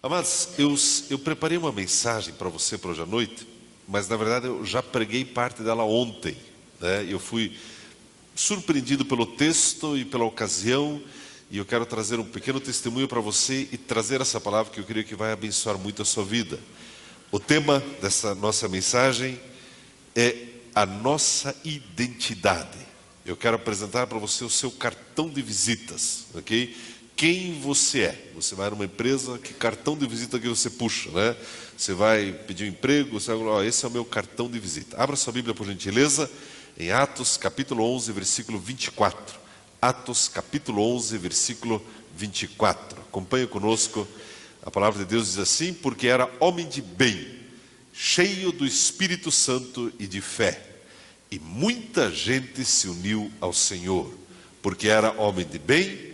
Amados, eu preparei uma mensagem para você para hoje à noite, mas na verdade eu já preguei parte dela ontem, né? Eu fui surpreendido pelo texto e pela ocasião, e eu quero trazer um pequeno testemunho para você e trazer essa palavra que eu creio que vai abençoar muito a sua vida. O tema dessa nossa mensagem é a nossa identidade. Eu quero apresentar para você o seu cartão de visitas, ok? Quem você é? Você vai numa empresa, que cartão de visita que você puxa, né? Você vai pedir um emprego, você vai falar, esse é o meu cartão de visita. Abra sua Bíblia, por gentileza, em Atos, capítulo 11, versículo 24. Atos, capítulo 11, versículo 24. Acompanhe conosco. A palavra de Deus diz assim: porque era homem de bem, cheio do Espírito Santo e de fé, e muita gente se uniu ao Senhor. Porque era homem de bem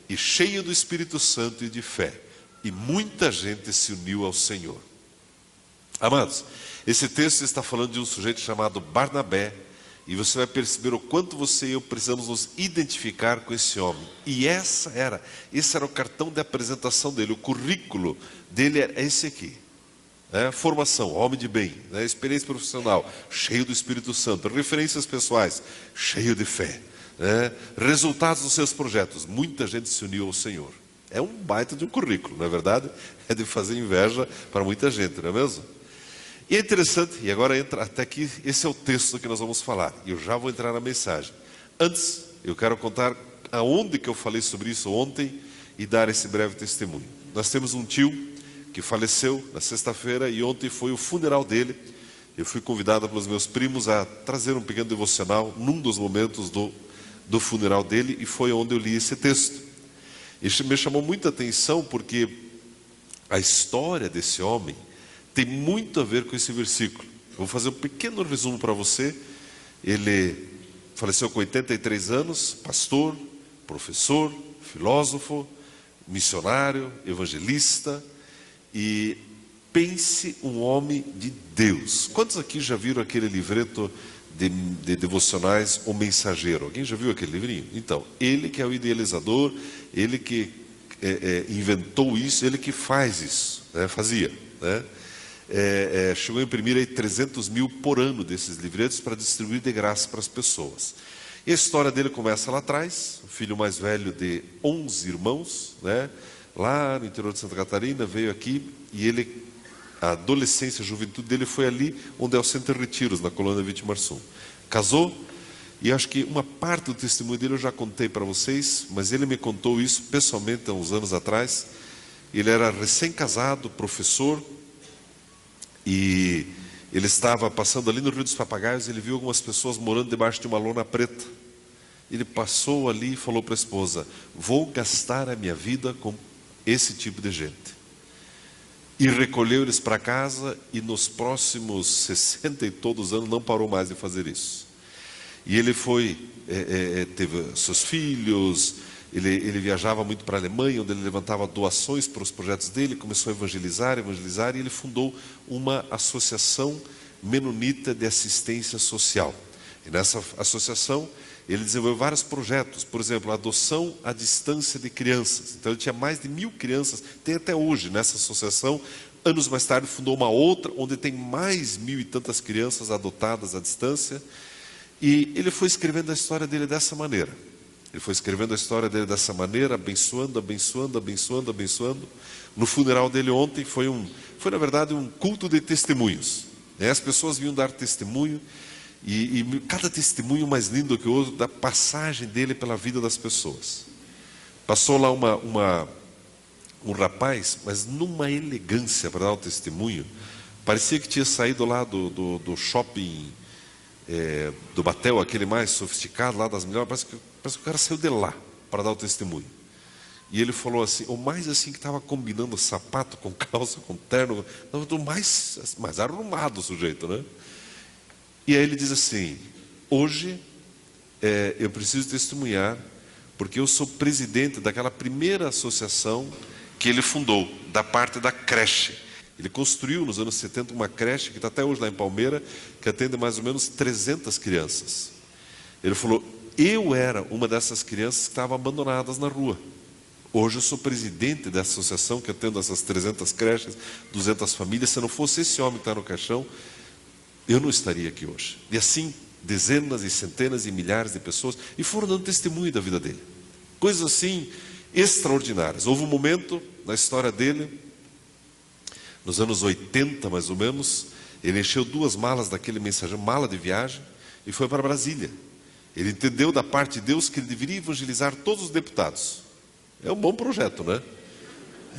e cheio do Espírito Santo e de fé, e muita gente se uniu ao Senhor. Amados, esse texto está falando de um sujeito chamado Barnabé, e você vai perceber o quanto você e eu precisamos nos identificar com esse homem. E esse era o cartão de apresentação dele, o currículo dele é esse aqui. Formação, homem de bem, experiência profissional, cheio do Espírito Santo, referências pessoais, cheio de fé. Resultados dos seus projetos, muita gente se uniu ao Senhor. É um baita de um currículo, não é verdade? É de fazer inveja para muita gente, não é mesmo? E é interessante, e agora entra até aqui, esse é o texto que nós vamos falar, e eu já vou entrar na mensagem. Antes, eu quero contar aonde que eu falei sobre isso ontem e dar esse breve testemunho. Nós temos um tio que faleceu na sexta-feira e ontem foi o funeral dele. Eu fui convidado pelos meus primos a trazer um pequeno devocional num dos momentos do funeral dele, e foi onde eu li esse texto. Isso me chamou muita atenção porque a história desse homem tem muito a ver com esse versículo. Eu vou fazer um pequeno resumo para você. Ele faleceu com 83 anos, pastor, professor, filósofo, missionário, evangelista, e pense um homem de Deus. Quantos aqui já viram aquele livreto de devocionais O Mensageiro? Alguém já viu aquele livrinho? Então, ele que é o idealizador, ele que inventou isso, ele que faz isso, fazia, chegou a imprimir aí 300 mil por ano desses livretos para distribuir de graça para as pessoas. E a história dele começa lá atrás, o filho mais velho de 11 irmãos, lá no interior de Santa Catarina, veio aqui, e ele, a adolescência, a juventude dele foi ali onde é o Centro de Retiros, na colônia Vitimarsum. Casou, e acho que uma parte do testemunho dele eu já contei para vocês, mas ele me contou isso pessoalmente há uns anos atrás. Ele era recém-casado, professor, e ele estava passando ali no Rio dos Papagaios, ele viu algumas pessoas morando debaixo de uma lona preta. Ele passou ali e falou para a esposa: vou gastar a minha vida com esse tipo de gente. E recolheu eles para casa, e nos próximos 60 e todos anos não parou mais de fazer isso. E ele teve seus filhos, ele viajava muito para a Alemanha, onde ele levantava doações para os projetos dele, começou a evangelizar, e ele fundou uma associação menonita de assistência social. E nessa associação ele desenvolveu vários projetos, por exemplo, a adoção à distância de crianças. Então ele tinha mais de 1000 crianças, tem até hoje nessa associação. Anos mais tarde fundou uma outra, onde tem mais 1000 e tantas crianças adotadas à distância. E ele foi escrevendo a história dele dessa maneira. Abençoando, abençoando, abençoando, abençoando. No funeral dele ontem foi na verdade um culto de testemunhos. As pessoas vinham dar testemunho, e cada testemunho mais lindo que o outro, da passagem dele pela vida das pessoas. Passou lá um rapaz, mas numa elegância para dar o testemunho, parecia que tinha saído lá do shopping, do Batel, aquele mais sofisticado, lá das melhores. Parece que o cara saiu de lá para dar o testemunho. E ele falou assim, o mais assim que estava combinando sapato com calça, com terno, o mais arrumado o sujeito, né? E aí ele diz assim: hoje eu preciso testemunhar, porque eu sou presidente daquela primeira associação que ele fundou, da parte da creche. Ele construiu nos anos 70 uma creche que está até hoje lá em Palmeira, que atende mais ou menos 300 crianças. Ele falou: eu era uma dessas crianças que estavam abandonadas na rua. Hoje eu sou presidente da associação que atende essas 300 creches, 200 famílias. Se não fosse esse homem que está no caixão, eu não estaria aqui hoje. E assim, dezenas e centenas e milhares de pessoas, e foram dando testemunho da vida dele. Coisas assim, extraordinárias. Houve um momento na história dele, nos anos 80 mais ou menos, ele encheu 2 malas daquele mensageiro, mala de viagem, e foi para Brasília. Ele entendeu da parte de Deus que ele deveria evangelizar todos os deputados. É um bom projeto, né?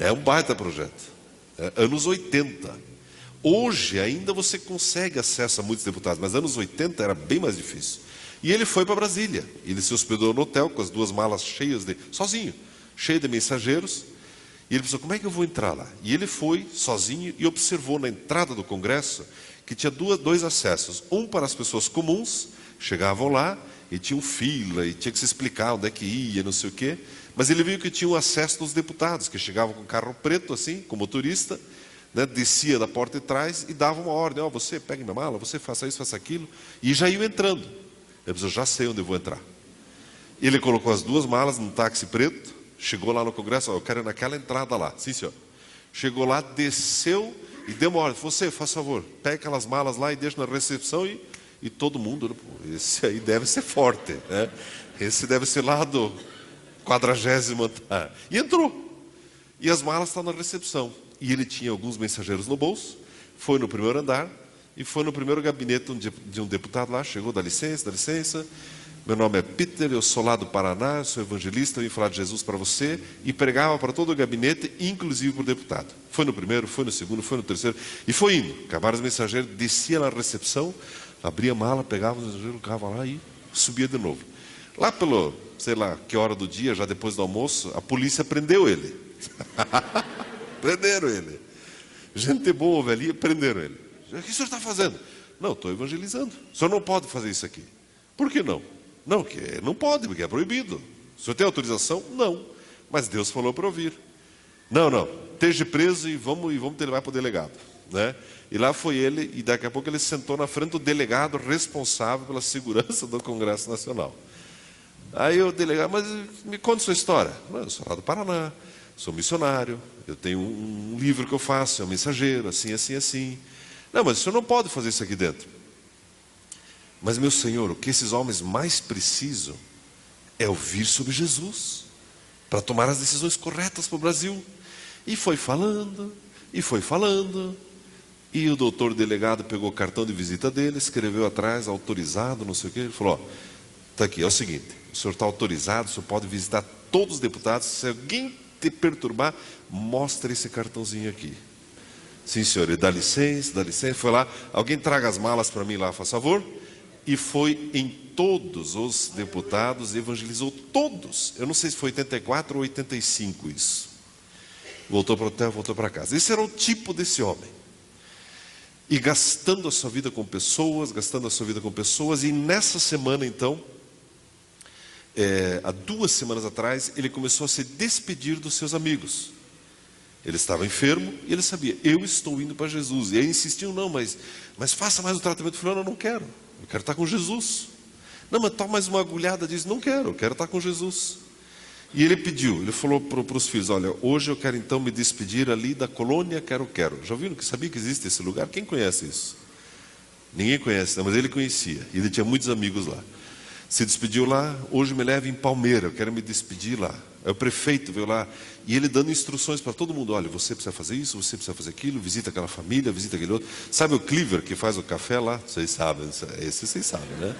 É um baita projeto. Anos 80. Hoje ainda você consegue acesso a muitos deputados, mas anos 80 era bem mais difícil. E ele foi para Brasília. Ele se hospedou no hotel com as 2 malas cheias sozinho, cheio de mensageiros. E ele pensou, como é que eu vou entrar lá? E ele foi sozinho e observou na entrada do Congresso que tinha 2 acessos. Um para as pessoas comuns, chegavam lá e tinham fila, e tinha que se explicar onde é que ia, não sei o quê. Mas ele viu que tinha o acesso dos deputados, que chegavam com carro preto, assim, com motorista, né, descia da porta de trás e dava uma ordem, você pega minha mala, você faça isso, faça aquilo, e já iam entrando. Ele pensou, já sei onde eu vou entrar. Ele colocou as 2 malas num táxi preto, chegou lá no Congresso, eu quero ir naquela entrada lá. Sim, senhor. Chegou lá, desceu e deu uma ordem, você, faz favor, pega aquelas malas lá e deixa na recepção, e todo mundo, esse aí deve ser forte, né? Esse deve ser lá do 40º andar. E entrou. E as malas estão na recepção. E ele tinha alguns mensageiros no bolso, foi no primeiro andar, e foi no primeiro gabinete de um deputado lá, chegou, dá licença, meu nome é Peter, eu sou lá do Paraná, eu sou evangelista, eu vim falar de Jesus para você, e pregava para todo o gabinete, inclusive para o deputado. Foi no primeiro, foi no segundo, foi no terceiro, e foi indo. Acabaram os mensageiros, descia na recepção, abria a mala, pegava os mensageiros, colocava lá e subia de novo. Lá pelo, sei lá, que hora do dia, já depois do almoço, a polícia prendeu ele. Prenderam ele. Gente boa, velhinha, prenderam ele. O que o senhor está fazendo? Não, estou evangelizando. O senhor não pode fazer isso aqui. Por que não? Não, que não pode, porque é proibido. O senhor tem autorização? Não. Mas Deus falou para eu vir. Não, esteja preso e vamos te levar para o delegado. Né? E lá foi ele, e daqui a pouco ele sentou na frente do delegado responsável pela segurança do Congresso Nacional. Aí o delegado, mas me conta sua história. Eu sou lá do Paraná, sou missionário, eu tenho um livro que eu faço, é um mensageiro, assim. Não, mas o senhor não pode fazer isso aqui dentro. Mas, meu Senhor, o que esses homens mais precisam é ouvir sobre Jesus, para tomar as decisões corretas para o Brasil. E foi falando, e o doutor delegado pegou o cartão de visita dele, escreveu atrás, autorizado, não sei o quê. Ele falou, está aqui, é o seguinte, o senhor está autorizado, o senhor pode visitar todos os deputados, se alguém te perturbar, mostra esse cartãozinho aqui. Sim, senhor, ele dá licença, foi lá, alguém traga as malas para mim lá, faz favor. E foi em todos os deputados, evangelizou todos. Eu não sei se foi 84 ou 85 isso. Voltou para o hotel, voltou para casa. Esse era o tipo desse homem. E gastando a sua vida com pessoas, e nessa semana então, há 2 semanas atrás, ele começou a se despedir dos seus amigos. Ele estava enfermo e ele sabia, eu estou indo para Jesus. E aí insistiu, não, mas faça mais o tratamento. Ele falou, eu não quero, eu quero estar com Jesus. Não, mas toma mais uma agulhada disso. Não quero, eu quero estar com Jesus. E ele pediu, ele falou para os filhos, olha, hoje eu quero então me despedir ali da colônia Quero. Já ouviram que sabia que existe esse lugar? Quem conhece isso? Ninguém conhece, não, mas ele conhecia. E ele tinha muitos amigos lá. Se despediu lá, hoje me leva em Palmeira, eu quero me despedir lá. Aí o prefeito veio lá, e ele dando instruções para todo mundo, olha, você precisa fazer isso, você precisa fazer aquilo, visita aquela família, visita aquele outro. Sabe o Cleaver que faz o café lá? Vocês sabem, esse vocês sabem, né?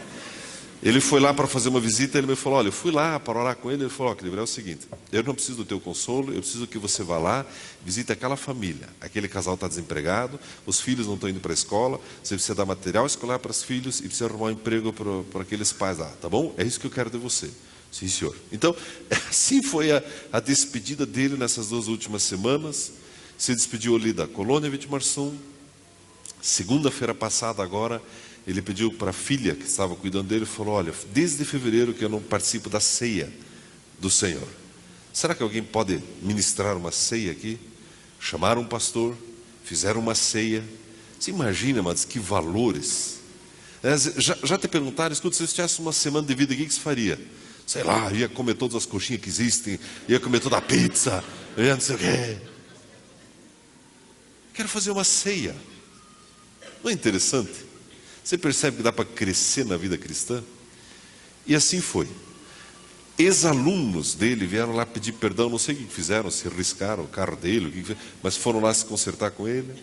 Ele foi lá para fazer uma visita, ele me falou, olha, eu fui lá para orar com ele, ele falou, Cleaver, é o seguinte, eu não preciso do teu consolo, eu preciso que você vá lá, visite aquela família, aquele casal está desempregado, os filhos não estão indo para a escola, você precisa dar material escolar para os filhos e precisa arrumar um emprego para aqueles pais lá, tá bom? É isso que eu quero de você. Sim, senhor. Então, assim foi a despedida dele nessas 2 últimas semanas. Se despediu ali da colônia Vitimarsum. Segunda-feira passada agora, ele pediu para a filha que estava cuidando dele, falou, olha, desde fevereiro que eu não participo da ceia do Senhor. Será que alguém pode ministrar uma ceia aqui? Chamaram um pastor, fizeram uma ceia. Você imagina, mas que valores. Já te perguntaram, escuta, se você tivesse uma semana de vida, o que você faria? sei lá, ia comer todas as coxinhas que existem, ia comer toda a pizza, ia não sei o quê. Quero fazer uma ceia. Não é interessante? Você percebe que dá para crescer na vida cristã? E assim foi. Ex-alunos dele vieram lá pedir perdão, não sei o que fizeram, se riscaram o carro dele, mas foram lá se consertar com ele.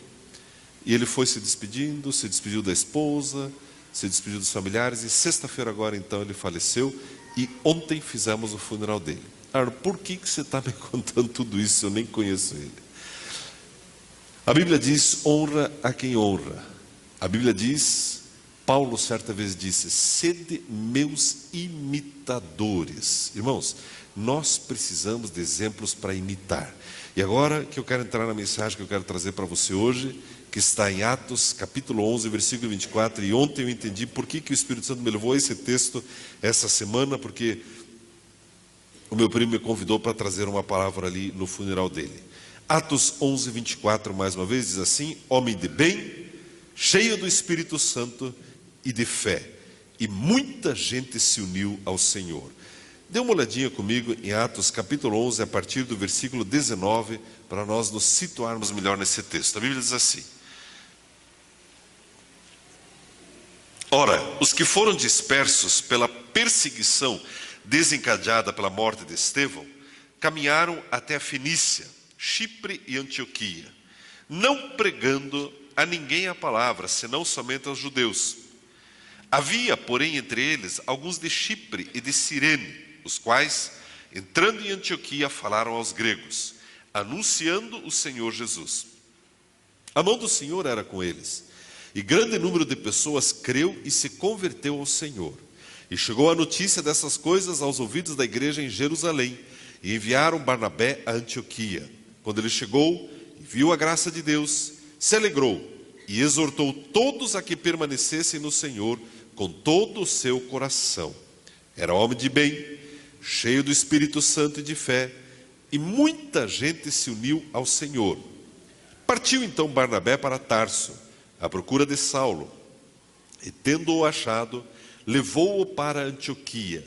E ele foi se despedindo, se despediu da esposa, se despediu dos familiares, e sexta-feira agora então ele faleceu, e ontem fizemos o funeral dele. Arno, por que você está me contando tudo isso? Eu nem conheço ele. A Bíblia diz, honra a quem honra. A Bíblia diz, Paulo certa vez disse, sede meus imitadores. Irmãos, nós precisamos de exemplos para imitar. E agora que eu quero entrar na mensagem que eu quero trazer para você hoje, que está em Atos, capítulo 11, versículo 24, e ontem eu entendi por que o Espírito Santo me levou a esse texto essa semana, porque o meu primo me convidou para trazer uma palavra ali no funeral dele. Atos 11, 24, mais uma vez, diz assim, homem de bem, cheio do Espírito Santo e de fé, e muita gente se uniu ao Senhor. Dê uma olhadinha comigo em Atos capítulo 11, a partir do versículo 19, para nós nos situarmos melhor nesse texto. A Bíblia diz assim, ora, os que foram dispersos pela perseguição desencadeada pela morte de Estevão, caminharam até a Fenícia, Chipre e Antioquia, não pregando a ninguém a palavra, senão somente aos judeus. Havia, porém, entre eles, alguns de Chipre e de Cirene, os quais, entrando em Antioquia, falaram aos gregos, anunciando o Senhor Jesus. A mão do Senhor era com eles, e grande número de pessoas creu e se converteu ao Senhor. E chegou a notícia dessas coisas aos ouvidos da igreja em Jerusalém, e enviaram Barnabé a Antioquia. Quando ele chegou e viu a graça de Deus, se alegrou e exortou todos a que permanecessem no Senhor com todo o seu coração. Era homem de bem, cheio do Espírito Santo e de fé, e muita gente se uniu ao Senhor. Partiu então Barnabé para Tarso, à procura de Saulo, e tendo-o achado, levou-o para Antioquia.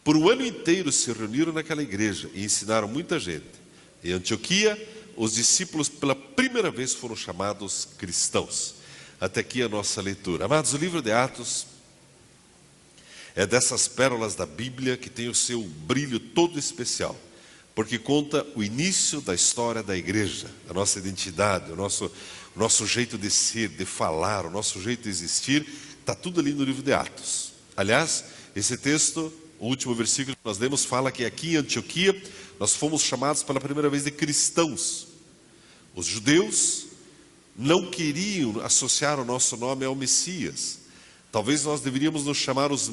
Por um ano inteiro se reuniram naquela igreja e ensinaram muita gente. Em Antioquia, os discípulos pela primeira vez foram chamados cristãos. Até aqui a nossa leitura. Amados, o livro de Atos é dessas pérolas da Bíblia que tem o seu brilho todo especial, porque conta o início da história da igreja, a nossa identidade, o nosso jeito de ser, de falar, o nosso jeito de existir, está tudo ali no livro de Atos. Aliás, esse texto, o último versículo que nós lemos, fala que aqui em Antioquia nós fomos chamados pela primeira vez de cristãos. Os judeus não queriam associar o nosso nome ao Messias. Talvez nós deveríamos nos chamar os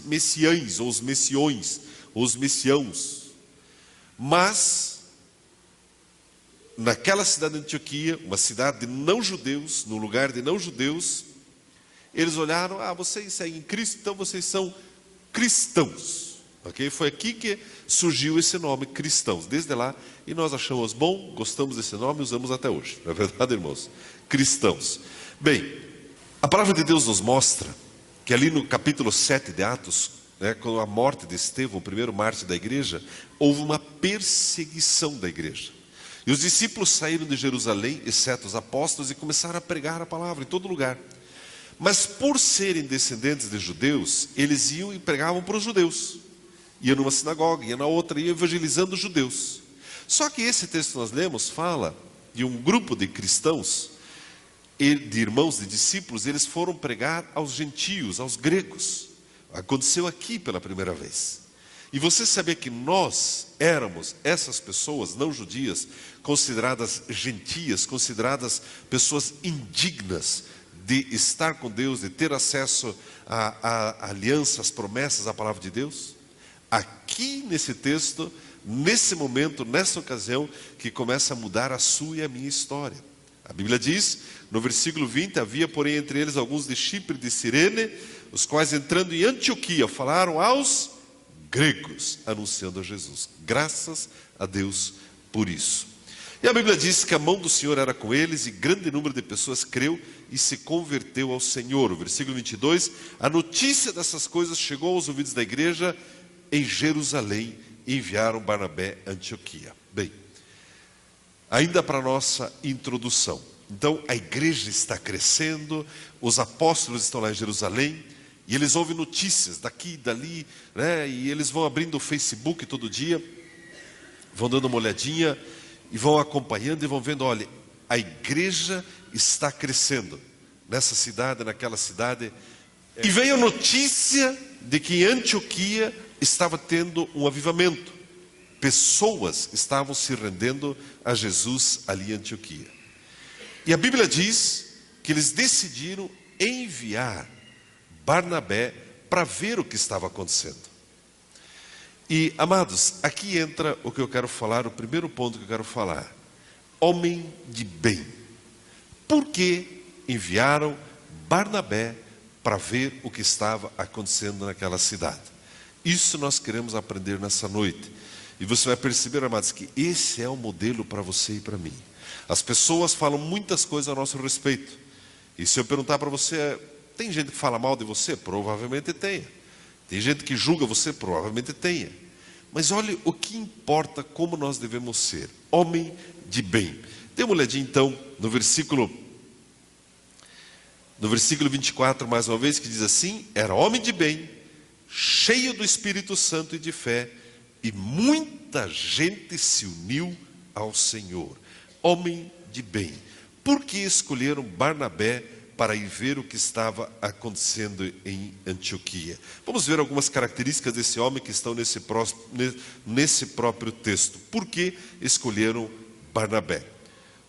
messiães, ou os messiões, ou os messiãos. Mas, naquela cidade de Antioquia, uma cidade de não-judeus, no lugar de não-judeus, eles olharam, vocês seguem Cristo, então vocês são cristãos. Okay? Foi aqui que surgiu esse nome, cristãos. Desde lá, e nós achamos bom, gostamos desse nome e usamos até hoje. Não é verdade, irmãos? Cristãos. Bem, a palavra de Deus nos mostra que ali no capítulo 7 de Atos, com a morte de Estevão, o primeiro mártir da igreja, houve uma perseguição da igreja. E os discípulos saíram de Jerusalém, exceto os apóstolos, e começaram a pregar a palavra em todo lugar. Mas por serem descendentes de judeus, eles iam e pregavam para os judeus. Ia numa sinagoga, ia na outra, ia evangelizando os judeus. Só que esse texto que nós lemos fala de um grupo de cristãos, de irmãos, de discípulos, eles foram pregar aos gentios, aos gregos. Aconteceu aqui pela primeira vez. E você sabia que nós éramos essas pessoas não judias, consideradas gentias, consideradas pessoas indignas de estar com Deus, de ter acesso à aliança, às promessas, à palavra de Deus? Aqui nesse texto, nesse momento, nessa ocasião, que começa a mudar a sua e a minha história. A Bíblia diz, no versículo 20, havia porém entre eles alguns de Chipre e de Cirene, os quais entrando em Antioquia, falaram aos gregos, anunciando a Jesus. Graças a Deus por isso. E a Bíblia diz que a mão do Senhor era com eles, e grande número de pessoas creu e se converteu ao Senhor. O versículo 22, a notícia dessas coisas chegou aos ouvidos da igreja em Jerusalém e enviaram Barnabé a Antioquia. Bem, ainda para nossa introdução. Então, a igreja está crescendo, os apóstolos estão lá em Jerusalém, e eles ouvem notícias daqui e dali, né? E eles vão abrindo o Facebook todo dia, vão dando uma olhadinha, e vão acompanhando e vão vendo, olha, a igreja está crescendo, nessa cidade, naquela cidade. E veio a notícia de que em Antioquia estava tendo um avivamento. Pessoas estavam se rendendo a Jesus ali em Antioquia. E a Bíblia diz que eles decidiram enviar Barnabé para ver o que estava acontecendo. E, amados, aqui entra o que eu quero falar, o primeiro ponto que eu quero falar. Homem de bem. Por que enviaram Barnabé para ver o que estava acontecendo naquela cidade? Isso nós queremos aprender nessa noite. E você vai perceber, amados, que esse é o modelo para você e para mim. As pessoas falam muitas coisas a nosso respeito. E se eu perguntar para você, tem gente que fala mal de você? Provavelmente tenha. Tem gente que julga você? Provavelmente tenha. Mas olha o que importa, como nós devemos ser. Homem de bem. Dê uma olhadinha então no versículo 24, mais uma vez, que diz assim: era homem de bem, cheio do Espírito Santo e de fé, e muita gente se uniu ao Senhor. Homem de bem. Por que escolheram Barnabé para ir ver o que estava acontecendo em Antioquia? Vamos ver algumas características desse homem que estão nesse próprio texto. Por que escolheram Barnabé?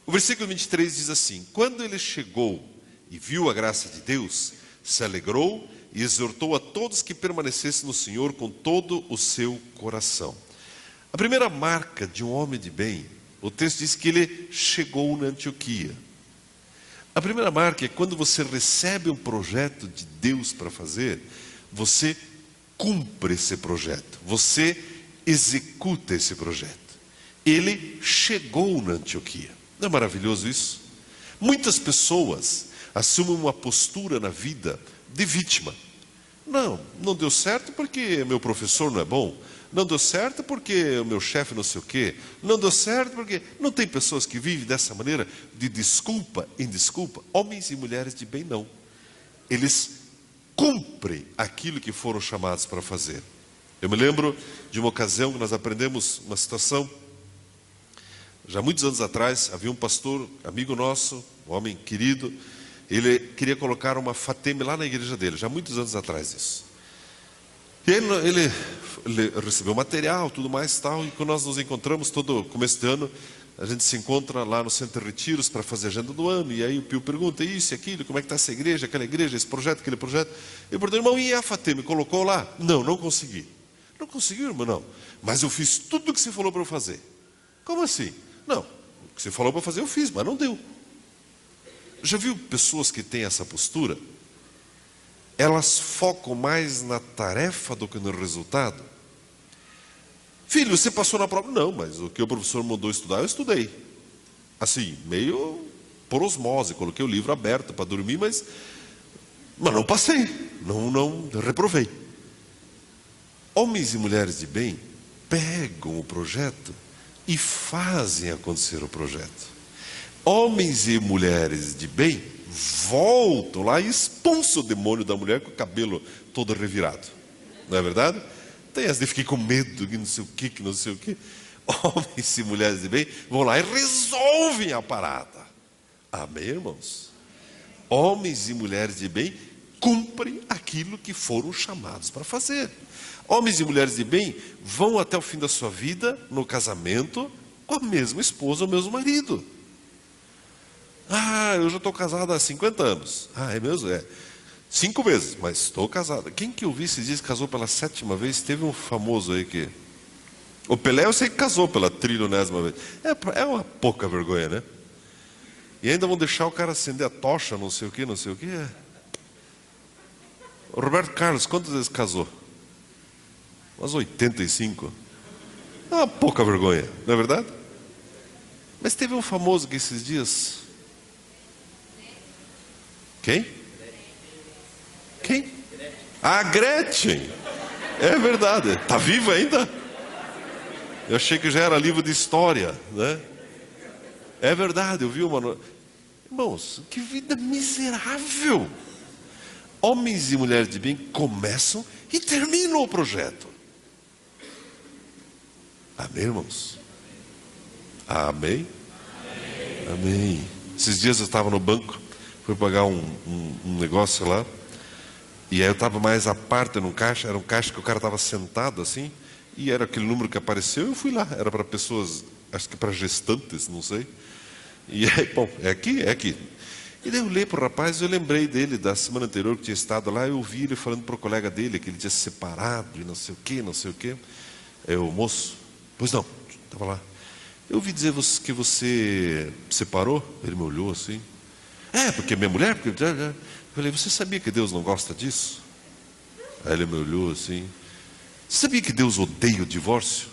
O versículo 23 diz assim: quando ele chegou e viu a graça de Deus, se alegrou e exortou a todos que permanecessem no Senhor com todo o seu coração. A primeira marca de um homem de bem, o texto diz que ele chegou na Antioquia. A primeira marca é quando você recebe um projeto de Deus para fazer, você cumpre esse projeto, você executa esse projeto. Ele chegou na Antioquia. Não é maravilhoso isso? Muitas pessoas assumem uma postura na vida de vítima. Não deu certo porque meu professor não é bom. Não deu certo porque o meu chefe não sei o quê. Não deu certo porque... Não tem pessoas que vivem dessa maneira, de desculpa em desculpa. Homens e mulheres de bem não. Eles cumprem aquilo que foram chamados para fazer. Eu me lembro de uma ocasião que nós aprendemos uma situação. Já muitos anos atrás, havia um pastor, amigo nosso, um homem querido. Ele queria colocar uma fateme lá na igreja dele, já muitos anos atrás isso. E ele recebeu material, tudo mais e tal, e quando nós nos encontramos todo começo de ano, a gente se encontra lá no Centro de Retiros para fazer a agenda do ano, e aí o Pio pergunta, isso e aquilo, como é que está essa igreja, aquela igreja, esse projeto, aquele projeto. Eu perguntei, irmão, e a fateme, colocou lá? Não consegui. Não conseguiu, irmão, não. Mas eu fiz tudo o que você falou para eu fazer. Como assim? Não, o que você falou para fazer eu fiz, mas não deu. Já viu pessoas que têm essa postura? Elas focam mais na tarefa do que no resultado. Filho, você passou na prova? Não, mas o que o professor mandou estudar, eu estudei. Assim, meio por osmose, coloquei o livro aberto para dormir, mas não passei, não reprovei. Homens e mulheres de bem pegam o projeto e fazem acontecer o projeto. Homens e mulheres de bem voltam lá e expulsam o demônio da mulher com o cabelo todo revirado. Não é verdade? Tem as de ficar com medo, que não sei o que. Homens e mulheres de bem vão lá e resolvem a parada. Amém, irmãos? Homens e mulheres de bem cumprem aquilo que foram chamados para fazer. Homens e mulheres de bem vão até o fim da sua vida no casamento com a mesma esposa ou o mesmo marido. Eu já estou casado há 50 anos. É mesmo? 5 vezes, mas estou casado. Quem que eu vi esses dias que casou pela 7ª vez? Teve um famoso aí que... O Pelé eu sei que casou pela 30ª vez. É uma pouca vergonha, né? E ainda vão deixar o cara acender a tocha, não sei o que. O Roberto Carlos, quantas vezes casou? Umas 85. É uma pouca vergonha, não é verdade? Mas teve um famoso que esses dias... Quem? A Gretchen. É verdade. Está vivo ainda? Eu achei que já era livro de história, né? É verdade, eu vi uma... Irmãos, que vida miserável. Homens e mulheres de bem começam e terminam o projeto. Amém, irmãos? Amém? Amém. Esses dias eu estava no banco, fui pagar um negócio lá, e aí eu estava mais à parte no caixa, era um caixa que o cara estava sentado assim, e era aquele número que apareceu, eu fui lá, era para pessoas, acho que para gestantes, não sei. E aí, bom, é aqui, é aqui. E daí eu olhei para o rapaz, eu lembrei dele da semana anterior que tinha estado lá, eu ouvi ele falando para o colega dele que ele tinha se separado e não sei o que, não sei o que. Aí o moço, pois não, estava lá. Eu ouvi dizer que você separou? Ele me olhou assim. É, porque minha mulher... Porque... Eu falei, você sabia que Deus não gosta disso? Aí ele me olhou assim. Você sabia que Deus odeia o divórcio?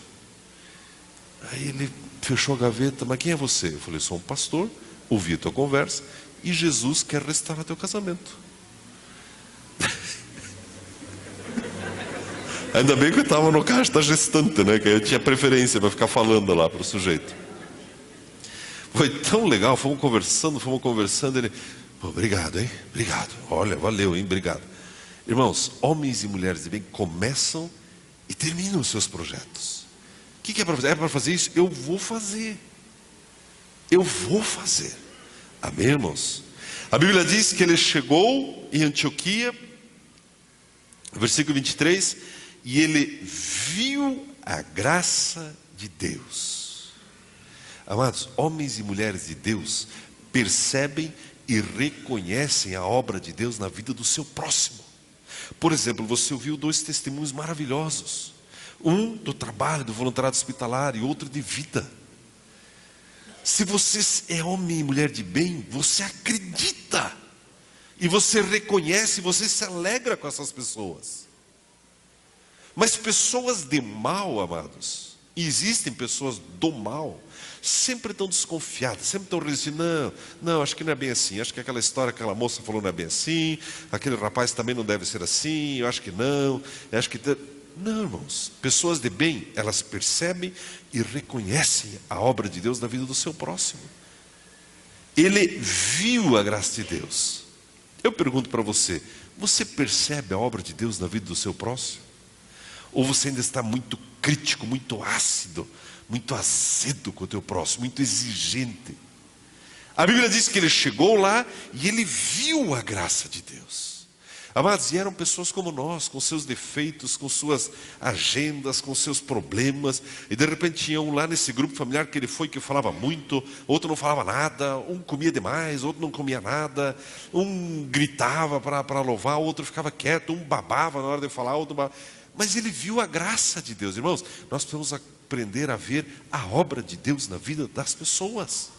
Aí ele fechou a gaveta, mas quem é você? Eu falei, sou um pastor, ouvi a tua conversa e Jesus quer restaurar teu casamento. Ainda bem que eu estava no caixa da gestante, né? Que eu tinha preferência para ficar falando lá para o sujeito. Foi tão legal, fomos conversando. Ele, obrigado, hein? Obrigado. Olha, valeu, hein? Obrigado. Irmãos, homens e mulheres de bem começam e terminam os seus projetos. O que é para fazer? É para fazer isso? Eu vou fazer. Eu vou fazer. Amém, irmãos? A Bíblia diz que ele chegou em Antioquia, versículo 23, e ele viu a graça de Deus. Amados, homens e mulheres de Deus percebem e reconhecem a obra de Deus na vida do seu próximo. Por exemplo, você ouviu 2 testemunhos maravilhosos. Um do trabalho, do voluntariado hospitalar, e outro de vida. Se você é homem e mulher de bem, você acredita. E você reconhece, você se alegra com essas pessoas. Mas pessoas de mal, amados, e existem pessoas do mal, sempre estão desconfiadas, sempre estão dizendo, não, acho que não é bem assim, acho que aquela história que aquela moça falou não é bem assim, aquele rapaz também não deve ser assim, eu acho que não, acho que... Não, irmãos, pessoas de bem, elas percebem e reconhecem a obra de Deus na vida do seu próximo. Ele viu a graça de Deus. Eu pergunto para você, você percebe a obra de Deus na vida do seu próximo? Ou você ainda está muito crítico, muito ácido, muito azedo com o teu próximo, muito exigente? A Bíblia diz que ele chegou lá e ele viu a graça de Deus. Amados, e eram pessoas como nós, com seus defeitos, com suas agendas, com seus problemas. E de repente tinha um lá nesse grupo familiar que ele foi, que falava muito, outro não falava nada, um comia demais, outro não comia nada, um gritava para louvar, outro ficava quieto, um babava na hora de falar, outro babava. Mas ele viu a graça de Deus. Irmãos, nós precisamos aprender a ver a obra de Deus na vida das pessoas.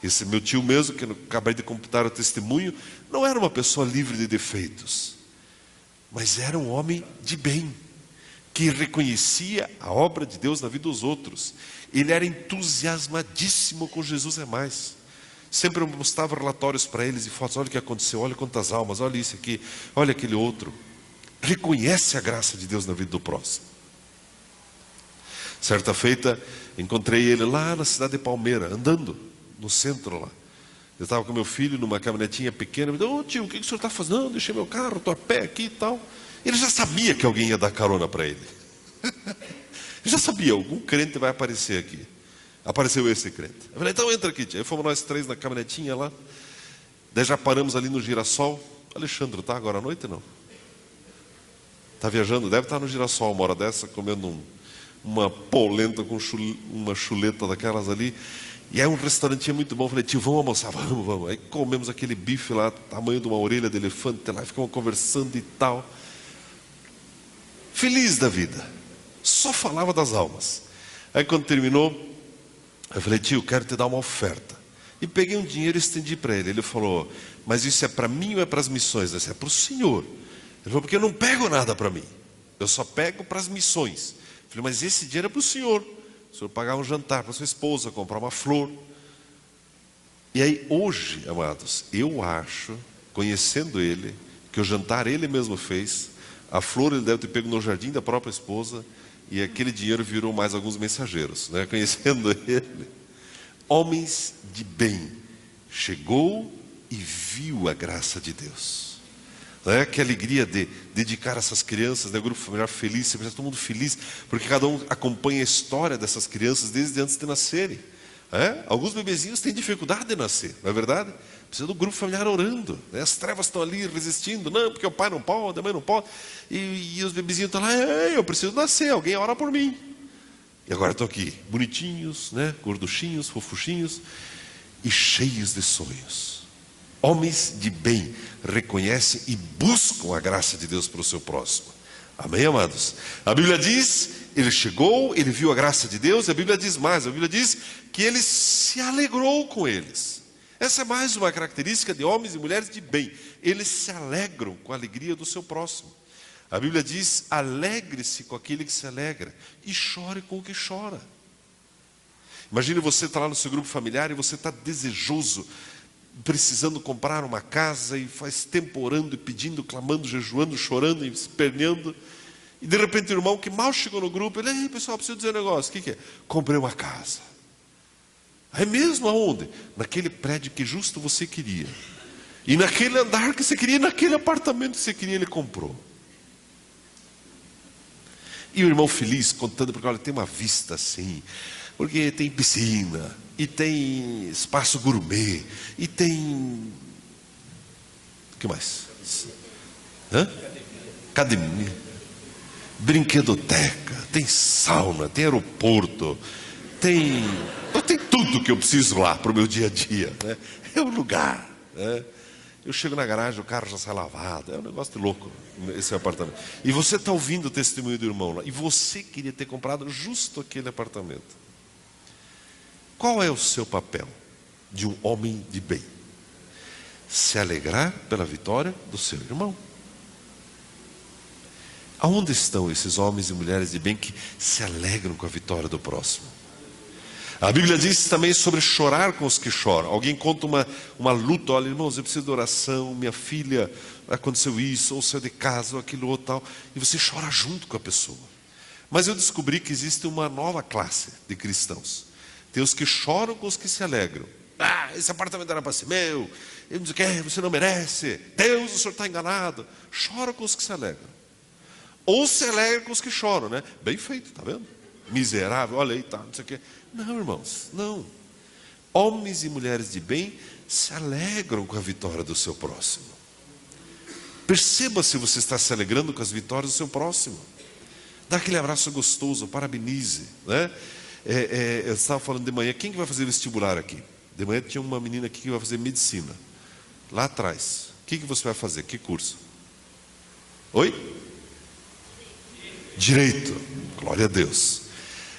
Esse meu tio mesmo, que eu acabei de computar o testemunho, não era uma pessoa livre de defeitos, mas era um homem de bem, que reconhecia a obra de Deus na vida dos outros. Ele era entusiasmadíssimo com Jesus é mais. Sempre eu mostrava relatórios para eles e fotos, olha o que aconteceu, olha quantas almas, olha isso aqui, olha aquele outro. Reconhece a graça de Deus na vida do próximo. Certa feita, encontrei ele lá na cidade de Palmeira, andando no centro lá. Eu estava com meu filho numa caminhonetinha pequena. Me disse, ô tio, o que o senhor está fazendo? Não, deixei meu carro, estou a pé aqui e tal. Ele já sabia que alguém ia dar carona para ele. Já sabia, algum crente vai aparecer aqui. Apareceu esse crente. Eu falei, então entra aqui, tia. Aí fomos nós 3 na caminhonetinha lá. Daí já paramos ali no Girassol. Alexandre, tá agora à noite não? Está viajando? Deve estar no Girassol uma hora dessa, comendo uma polenta com uma chuleta daquelas ali. E aí um restaurantinho muito bom. Falei, tio, vamos almoçar? Vamos. Aí comemos aquele bife lá, tamanho de uma orelha de elefante lá, ficamos conversando e tal. Feliz da vida. Só falava das almas. Aí quando terminou, eu falei, tio, quero te dar uma oferta. E peguei um dinheiro e estendi para ele. Ele falou, mas isso é para mim ou é para as missões? Isso é para o senhor. Ele falou, porque eu não pego nada para mim. Eu só pego para as missões. Eu falei, mas esse dinheiro é para o senhor. O senhor pagar um jantar para sua esposa, comprar uma flor. E aí hoje, amados, eu acho, conhecendo ele, que o jantar ele mesmo fez, A flor ele deve ter pego no jardim da própria esposa, e aquele dinheiro virou mais alguns mensageiros, né? Conhecendo ele. Homens de bem. Chegou e viu a graça de Deus. Né? Que alegria de dedicar essas crianças, né? O grupo familiar feliz, você todo mundo feliz, porque cada um acompanha a história dessas crianças desde antes de nascerem. Alguns bebezinhos têm dificuldade de nascer, não é verdade? Precisa do grupo familiar orando, né? As trevas estão ali resistindo, não, porque o pai não pode, a mãe não pode, e os bebezinhos estão lá, eu preciso nascer, alguém ora por mim. E agora estão aqui, bonitinhos, né? Gorduchinhos, fofuchinhos e cheios de sonhos. Homens de bem reconhecem e buscam a graça de Deus para o seu próximo. Amém, amados? A Bíblia diz, ele chegou, ele viu a graça de Deus, e a Bíblia diz mais, a Bíblia diz que ele se alegrou com eles. Essa é mais uma característica de homens e mulheres de bem. Eles se alegram com a alegria do seu próximo. A Bíblia diz, alegre-se com aquele que se alegra e chore com o que chora. Imagine você estar lá no seu grupo familiar e você está desejoso, precisando comprar uma casa, e faz tempo orando e pedindo, clamando, jejuando, chorando e esperneando. E de repente o irmão que mal chegou no grupo, ele, ei pessoal, preciso dizer um negócio. O que é? Comprei uma casa. É mesmo aonde? Naquele prédio que justo você queria. E naquele andar que você queria, naquele apartamento que você queria, ele comprou. E o irmão feliz contando, porque olha, tem uma vista assim, porque tem piscina, e tem espaço gourmet, e tem... O que mais? Academia, brinquedoteca, tem sauna, tem aeroporto, tem tudo que eu preciso lá para o meu dia a dia, né? É um lugar, né? Eu chego na garagem, o carro já sai lavado, é um negócio de louco esse apartamento. E você está ouvindo o testemunho do irmão lá, e você queria ter comprado justo aquele apartamento. Qual é o seu papel de um homem de bem? Se alegrar pela vitória do seu irmão. Aonde estão esses homens e mulheres de bem que se alegram com a vitória do próximo? A Bíblia diz também sobre chorar com os que choram. Alguém conta uma luta, olha irmãos, eu preciso de oração, minha filha aconteceu isso, ou saiu de casa, ou aquilo outro tal, e você chora junto com a pessoa. Mas eu descobri que existe uma nova classe de cristãos. Tem os que choram com os que se alegram. Ah, esse apartamento era para ser meu, ele diz que você não merece, Deus, o senhor está enganado. Chora com os que se alegram. Ou se alegra com os que choram, né? Bem feito, está vendo? Miserável, olha aí, tá, não sei o quê. Não, irmãos, não. Homens e mulheres de bem se alegram com a vitória do seu próximo. Perceba se você está se alegrando com as vitórias do seu próximo. Dá aquele abraço gostoso, parabenize, né? Eu estava falando de manhã, quem que vai fazer vestibular aqui? De manhã tinha uma menina aqui que vai fazer medicina. Lá atrás. O que você vai fazer? Que curso? Oi? Direito. Glória a Deus.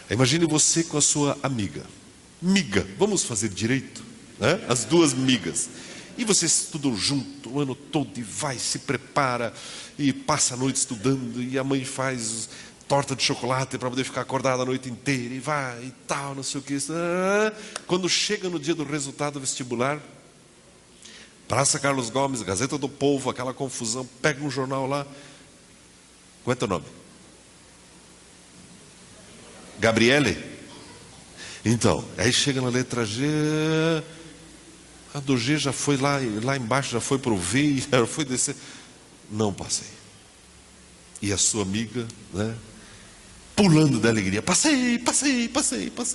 Imagine você com a sua amiga. Miga, vamos fazer direito? Né? As duas migas. E vocês estudam junto o ano todo e vai, se prepara e passa a noite estudando, e a mãe faz torta de chocolate para poder ficar acordada a noite inteira e vai e tal, não sei o que. Quando chega no dia do resultado vestibular, Praça Carlos Gomes, Gazeta do Povo, aquela confusão, pega um jornal lá. Qual é teu nome? Gabriele? Então, aí chega na letra G, a do G já foi lá embaixo, já foi para o V, e já foi descer. Não passei. E a sua amiga, né? Pulando da alegria, passei,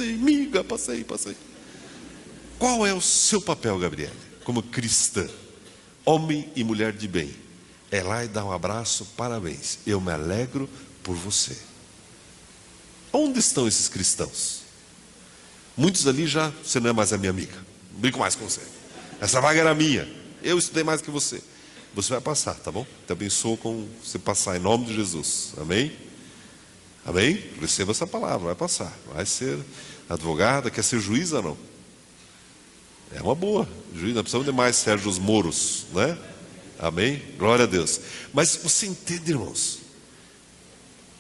amiga, passei. Qual é o seu papel, Gabriele, como cristã, homem e mulher de bem? É lá e dar um abraço, parabéns, eu me alegro por você. Onde estão esses cristãos? Muitos ali já, você não é mais a minha amiga, não brinco mais com você, essa vaga era minha, eu estudei mais que você. Você vai passar, tá bom? Te abençoo com você passar, em nome de Jesus, amém? Amém? Receba essa palavra, vai passar. Vai ser advogada, quer ser juíza ou não? É uma boa. Juiz, nós precisamos de mais Sérgios Moros, né? Amém? Glória a Deus. Mas você entende, irmãos?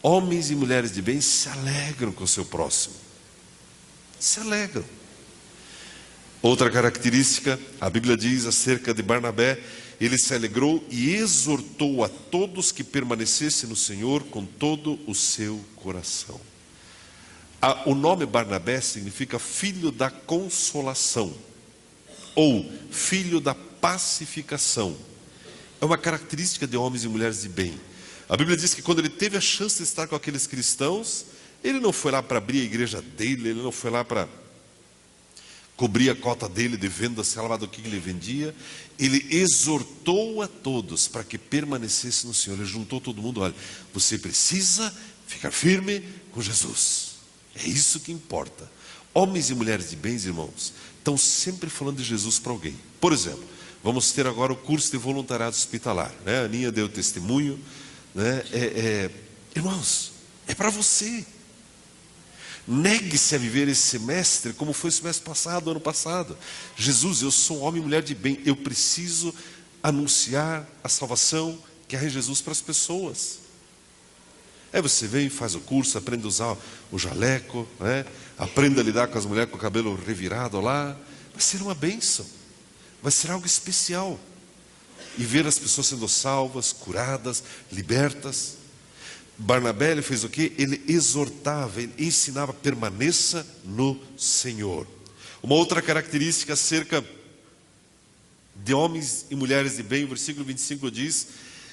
Homens e mulheres de bem se alegram com o seu próximo. Se alegram. Outra característica, a Bíblia diz acerca de Barnabé, ele se alegrou e exortou a todos que permanecessem no Senhor com todo o seu coração. O nome Barnabé significa filho da consolação, ou filho da pacificação. É uma característica de homens e mulheres de bem. A Bíblia diz que quando ele teve a chance de estar com aqueles cristãos, ele não foi lá para abrir a igreja dele, ele não foi lá para cobrir a cota dele de venda, sei lá do que ele vendia. Ele exortou a todos para que permanecesse no Senhor. Ele juntou todo mundo: olha, você precisa ficar firme com Jesus. É isso que importa. Homens e mulheres de bens, irmãos, estão sempre falando de Jesus para alguém. Por exemplo, vamos ter agora o curso de voluntariado hospitalar, né? A Aninha deu testemunho, né? Irmãos, é para você. Negue-se a viver esse semestre como foi o semestre passado, ano passado. Jesus, eu sou um homem e mulher de bem, eu preciso anunciar a salvação que há em Jesus para as pessoas. Aí você vem, faz o curso, aprende a usar o jaleco, né? Aprende a lidar com as mulheres com o cabelo revirado lá. Vai ser uma bênção, vai ser algo especial. E ver as pessoas sendo salvas, curadas, libertas. Barnabé, ele fez o quê? Ele exortava, ele ensinava: permaneça no Senhor. Uma outra característica acerca de homens e mulheres de bem, o versículo 25 diz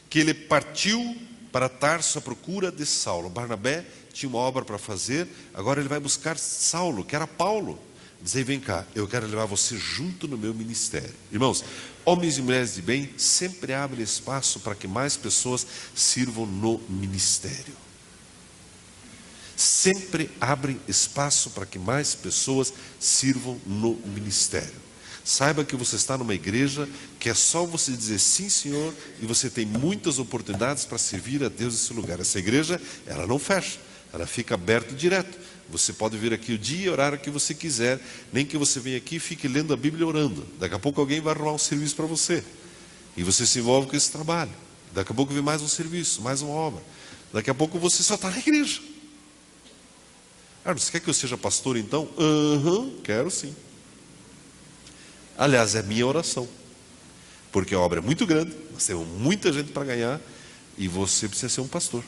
que ele partiu para Tarso à procura de Saulo. Barnabé tinha uma obra para fazer, agora ele vai buscar Saulo, que era Paulo. Diz aí: vem cá, eu quero levar você junto no meu ministério. Irmãos, homens e mulheres de bem sempre abrem espaço para que mais pessoas sirvam no ministério. Sempre abrem espaço para que mais pessoas sirvam no ministério. Saiba que você está numa igreja que é só você dizer sim, Senhor, e você tem muitas oportunidades para servir a Deus nesse lugar. Essa igreja, ela não fecha, ela fica aberta direto. Você pode vir aqui o dia e horário que você quiser, nem que você venha aqui e fique lendo a Bíblia e orando. Daqui a pouco alguém vai arrumar um serviço para você, e você se envolve com esse trabalho. Daqui a pouco vem mais um serviço, mais uma obra. Daqui a pouco você só está na igreja. Você quer que eu seja pastor então? Quero sim. Aliás, é minha oração, porque a obra é muito grande, nós temos muita gente para ganhar, e você precisa ser um pastor.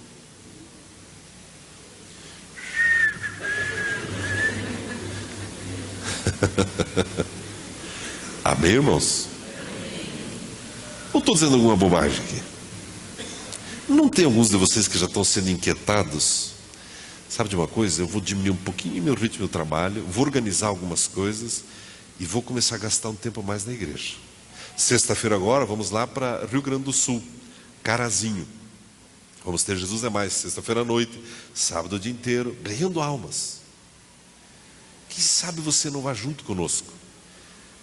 Amém, irmãos? Ou estou dizendo alguma bobagem aqui? Não tem alguns de vocês que já estão sendo inquietados? Sabe de uma coisa? Eu vou diminuir um pouquinho meu ritmo de trabalho, vou organizar algumas coisas e vou começar a gastar um tempo mais na igreja. Sexta-feira agora vamos lá para Rio Grande do Sul, Carazinho. Vamos ter Jesus é Mais, sexta-feira à noite, sábado o dia inteiro, ganhando almas. Quem sabe você não vai junto conosco?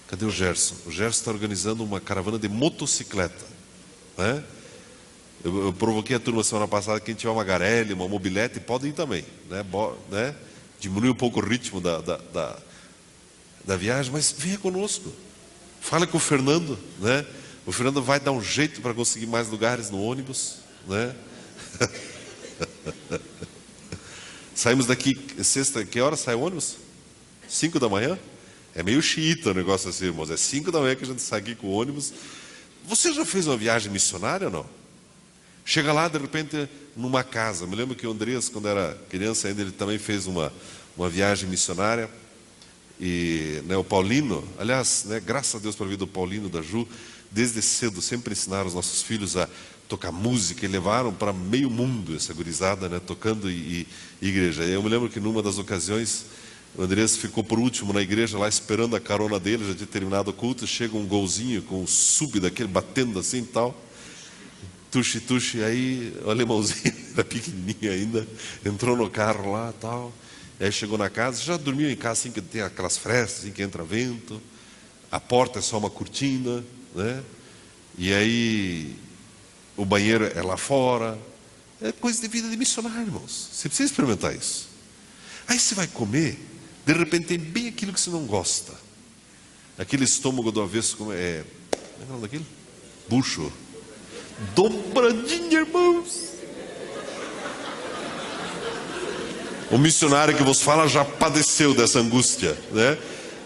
Cadê o Gerson? O Gerson está organizando uma caravana de motocicleta, né? Eu provoquei a turma semana passada: quem tiver uma Garelli, uma mobilete, pode ir também, né? Diminui um pouco o ritmo da viagem, mas venha conosco. Fala com o Fernando, né? O Fernando vai dar um jeito para conseguir mais lugares no ônibus, né? Saímos daqui sexta, que hora sai o ônibus? 5 da manhã? É meio xiita o negócio assim, irmãos. É 5 da manhã que a gente sai aqui com o ônibus. Você já fez uma viagem missionária ou não? Chega lá, de repente, numa casa. Me lembro que o Andreas, quando era criança ainda, ele também fez uma viagem missionária. E, né, o Paulino, aliás, né, graças a Deus pela vida do Paulino, da Ju, desde cedo sempre ensinaram os nossos filhos a tocar música, e levaram para meio mundo essa gurizada, né, tocando e igreja. E eu me lembro que numa das ocasiões, o Andrés ficou por último na igreja lá esperando a carona dele, já tinha terminado o culto, chega um golzinho com um sub daquele batendo assim e tal, tuxi, aí o alemãozinho, era pequenininho ainda, entrou no carro lá e tal, e aí chegou na casa, já dormiu em casa assim, que tem aquelas frestas, assim, que entra vento, a porta é só uma cortina, né? E aí o banheiro é lá fora, é coisa de vida de missionário, irmãos, você precisa experimentar isso. Aí você vai comer, de repente tem bem aquilo que você não gosta. Aquele estômago do avesso, como é o nome daquilo? Bucho. Dobradinha, irmãos. O missionário que vos fala já padeceu dessa angústia, né?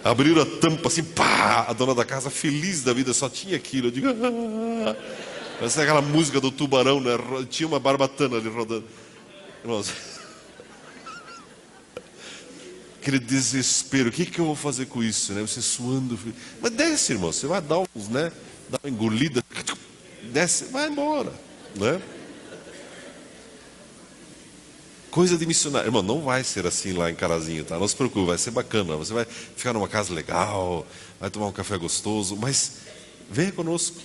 Abriram a tampa assim, pá! A dona da casa feliz da vida, só tinha aquilo. Eu digo, ah. Parece aquela música do tubarão, né? Tinha uma barbatana ali rodando. Irmãos, aquele desespero, o que eu vou fazer com isso, né? Você suando, mas desce, irmão, você vai dar uns, né? Dá uma engolida, desce, vai embora, né? Coisa de missionário, irmão, não vai ser assim lá em Carazinho, tá? Não se preocupe, vai ser bacana, você vai ficar numa casa legal, vai tomar um café gostoso, mas venha conosco.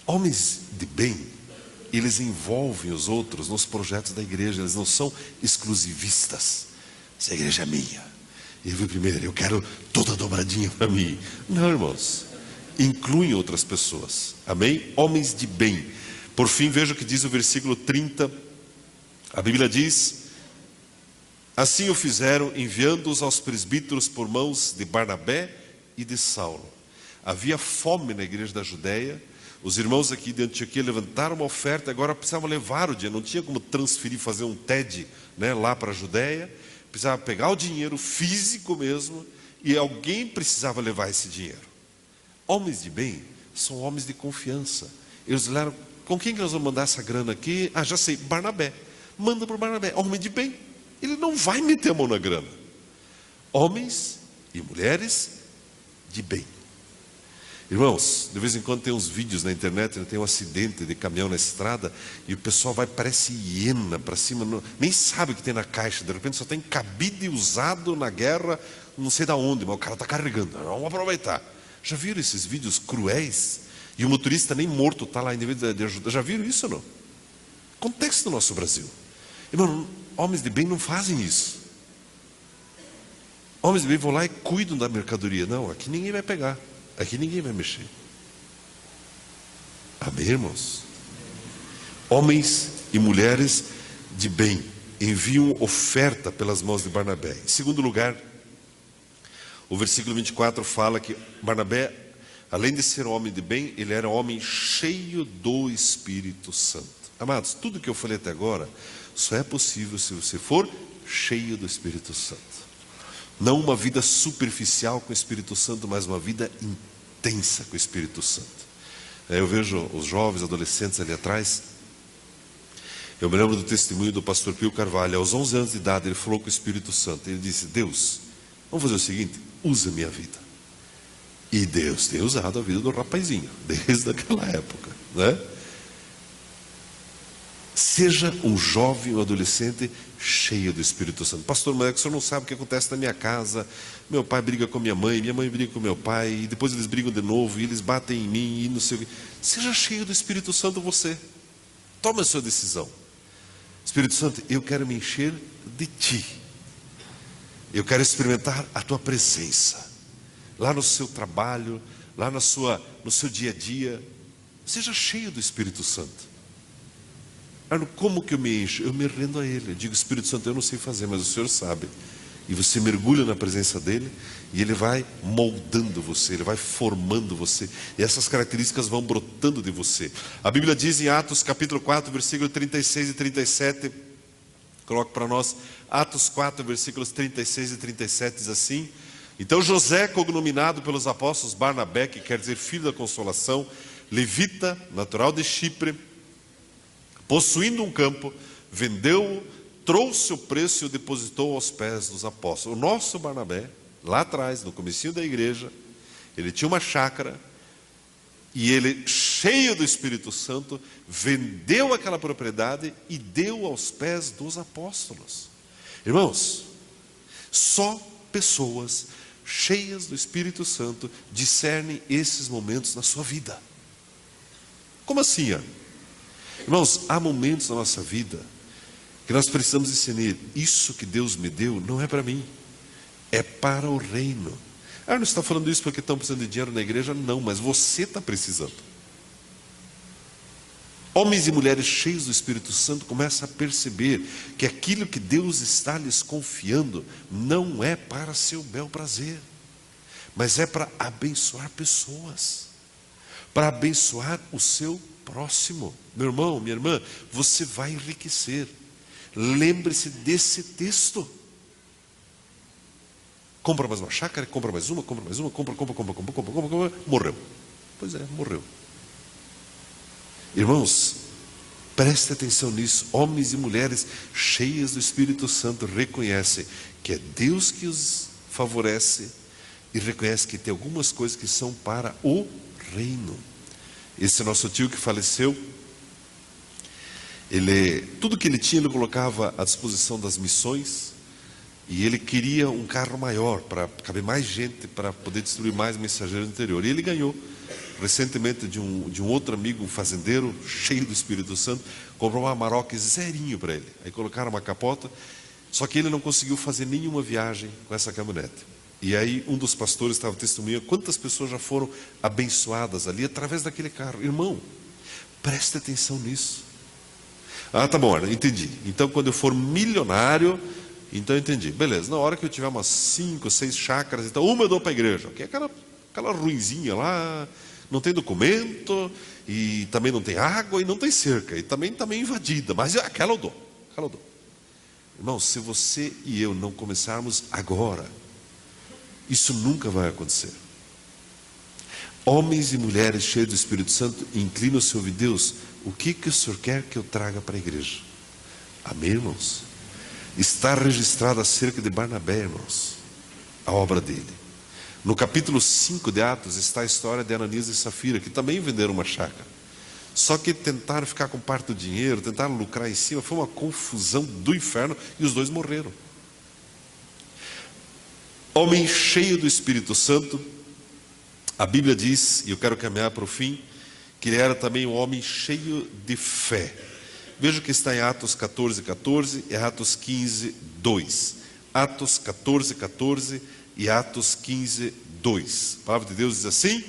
Homens de bem, eles envolvem os outros nos projetos da igreja, eles não são exclusivistas. Essa igreja é minha, eu vou primeiro, eu quero toda dobradinha para mim. Não, irmãos, incluem outras pessoas, amém? Homens de bem. Por fim, veja o que diz o versículo 30, a Bíblia diz: assim o fizeram, enviando-os aos presbíteros por mãos de Barnabé e de Saulo. Havia fome na igreja da Judeia. Os irmãos aqui de Antioquia levantaram uma oferta, agora precisavam levar o dinheiro, não tinha como transferir, fazer um TED, né, lá para a Judeia, precisava pegar o dinheiro físico mesmo, e alguém precisava levar esse dinheiro. Homens de bem são homens de confiança. Eles falaram, com quem que nós vamos mandar essa grana aqui? Ah, já sei, Barnabé. Manda para o Barnabé, homem de bem, ele não vai meter a mão na grana. Homens e mulheres de bem. Irmãos, de vez em quando tem uns vídeos na internet, tem um acidente de caminhão na estrada, e o pessoal vai, parece hiena para cima, nem sabe o que tem na caixa, de repente só tem cabide usado na guerra, não sei de onde, mas o cara está carregando, vamos aproveitar. Já viram esses vídeos cruéis? E o motorista nem morto está lá em vez de ajudar. Já viram isso ou não? Contexto do nosso Brasil. Irmão, homens de bem não fazem isso. Homens de bem vão lá e cuidam da mercadoria. Não, aqui ninguém vai pegar. Aqui ninguém vai mexer. Amém, irmãos? Homens e mulheres de bem enviam oferta pelas mãos de Barnabé. Em segundo lugar, o versículo 24 fala que Barnabé, além de ser um homem de bem, ele era um homem cheio do Espírito Santo. Amados, tudo que eu falei até agora só é possível se você for cheio do Espírito Santo. Não uma vida superficial com o Espírito Santo, mas uma vida intensa com o Espírito Santo. Eu vejo os jovens, adolescentes ali atrás. Eu me lembro do testemunho do pastor Pio Carvalho. Aos 11 anos de idade, ele falou com o Espírito Santo. Ele disse, Deus, vamos fazer o seguinte, usa a minha vida. E Deus tem usado a vida do rapazinho, desde aquela época, né? Seja um jovem ou adolescente cheio do Espírito Santo. Pastor, mas é que o senhor não sabe o que acontece na minha casa. Meu pai briga com minha mãe briga com meu pai, e depois eles brigam de novo, e eles batem em mim, e não sei o que. Seja cheio do Espírito Santo você. Tome a sua decisão. Espírito Santo, eu quero me encher de Ti. Eu quero experimentar a Tua presença. Lá no seu trabalho, lá no seu dia a dia. Seja cheio do Espírito Santo. Como que eu me encho? Eu me rendo a Ele. Eu digo, Espírito Santo, eu não sei fazer, mas o Senhor sabe. E você mergulha na presença dEle, e Ele vai moldando você, Ele vai formando você, e essas características vão brotando de você. A Bíblia diz em Atos capítulo 4, versículos 36 e 37, coloque para nós, Atos 4, versículos 36 e 37, diz assim: então José, cognominado pelos apóstolos Barnabé, que quer dizer filho da consolação, levita, natural de Chipre, possuindo um campo, vendeu-o, trouxe o preço e o depositou aos pés dos apóstolos. O nosso Barnabé, lá atrás, no comecinho da igreja, ele tinha uma chácara, e ele, cheio do Espírito Santo, vendeu aquela propriedade e deu aos pés dos apóstolos. Irmãos, só pessoas cheias do Espírito Santo discernem esses momentos na sua vida. Como assim, irmãos, há momentos na nossa vida que nós precisamos discernir, isso que Deus me deu não é para mim, é para o reino. Não está falando isso porque estão precisando de dinheiro na igreja? Não, mas você está precisando. Homens e mulheres cheios do Espírito Santo começam a perceber que aquilo que Deus está lhes confiando não é para seu bel prazer, mas é para abençoar pessoas, para abençoar o seu próximo. Meu irmão, minha irmã, você vai enriquecer. Lembre-se desse texto. Compra mais uma chácara, compra mais uma, compra, morreu. Pois é, morreu. Irmãos, preste atenção nisso. Homens e mulheres cheias do Espírito Santo reconhecem que é Deus que os favorece e reconhece que tem algumas coisas que são para o reino. Esse nosso tio que faleceu, tudo que ele tinha ele colocava à disposição das missões, e ele queria um carro maior para caber mais gente, para poder distribuir mais mensageiros no interior. E ele ganhou recentemente de um outro amigo, um fazendeiro cheio do Espírito Santo, comprou uma Amarok zerinho para ele. Aí colocaram uma capota, só que ele não conseguiu fazer nenhuma viagem com essa caminhonete. E aí um dos pastores estava testemunhando quantas pessoas já foram abençoadas ali através daquele carro. Irmão, preste atenção nisso. Ah, tá bom, entendi. Então quando eu for milionário, então eu entendi. Beleza, na hora que eu tiver umas 5, 6 chácaras, então uma eu dou para a igreja, que é aquela ruinzinha lá, não tem documento, e também não tem água, e não tem cerca, e também está meio invadida, mas aquela eu dou. Irmão, se você e eu não começarmos agora, isso nunca vai acontecer. Homens e mulheres cheios do Espírito Santo, inclinam-se a ouvir Deus. O que o Senhor quer que eu traga para a igreja? Amém, irmãos? Está registrado acerca de Barnabé, irmãos, a obra dele. No capítulo 5 de Atos está a história de Ananias e Safira, que também venderam uma chácara. Só que tentaram ficar com parte do dinheiro, tentaram lucrar em cima, foi uma confusão do inferno e os dois morreram. Homem cheio do Espírito Santo, a Bíblia diz, e eu quero caminhar para o fim, que ele era também um homem cheio de fé. Veja que está em Atos 14:14 e Atos 15:2. Atos 14:14 e Atos 15:2. A palavra de Deus diz assim: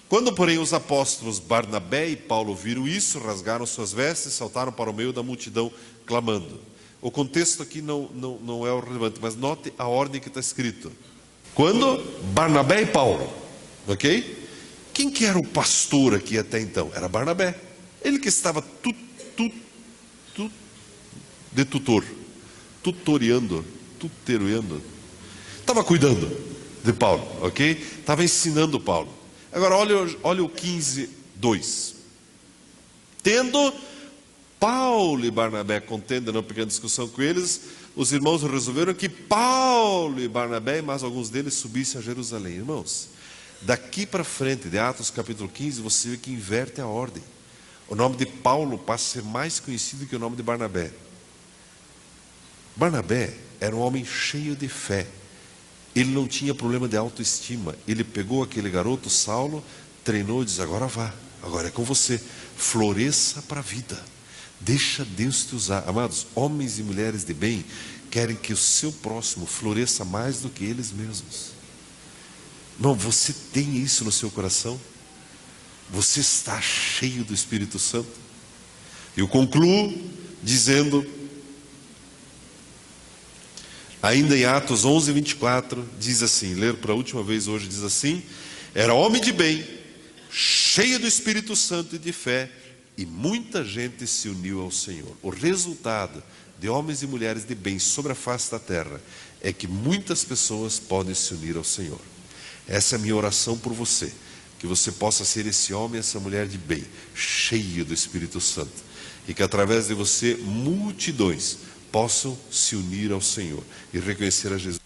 quando, porém, os apóstolos Barnabé e Paulo viram isso, rasgaram suas vestes e saltaram para o meio da multidão, clamando. O contexto aqui não é o relevante, mas note a ordem que está escrito. Quando Barnabé e Paulo, ok? Quem que era o pastor aqui até então? Era Barnabé. Ele que estava de tutoriando, estava cuidando de Paulo, ok? Estava ensinando Paulo. Agora olha o 15:2. Tendo Paulo e Barnabé contendo numa pequena discussão com eles, os irmãos resolveram que Paulo e Barnabé e mais alguns deles subissem a Jerusalém. Irmãos, daqui para frente, de Atos capítulo 15, você vê que inverte a ordem. O nome de Paulo passa a ser mais conhecido que o nome de Barnabé. Barnabé era um homem cheio de fé. Ele não tinha problema de autoestima. Ele pegou aquele garoto, Saulo, treinou e disse: agora vá, agora é com você. Floresça para a vida. Deixa Deus te usar. Amados, homens e mulheres de bem querem que o seu próximo floresça mais do que eles mesmos. Não, você tem isso no seu coração? Você está cheio do Espírito Santo? Eu concluo dizendo, ainda em Atos 11:24, diz assim, ler para a última vez hoje, diz assim: era homem de bem, cheio do Espírito Santo e de fé, e muita gente se uniu ao Senhor. O resultado de homens e mulheres de bem sobre a face da terra é que muitas pessoas podem se unir ao Senhor. Essa é a minha oração por você, que você possa ser esse homem, essa mulher de bem, cheio do Espírito Santo, e que através de você multidões possam se unir ao Senhor e reconhecer a Jesus.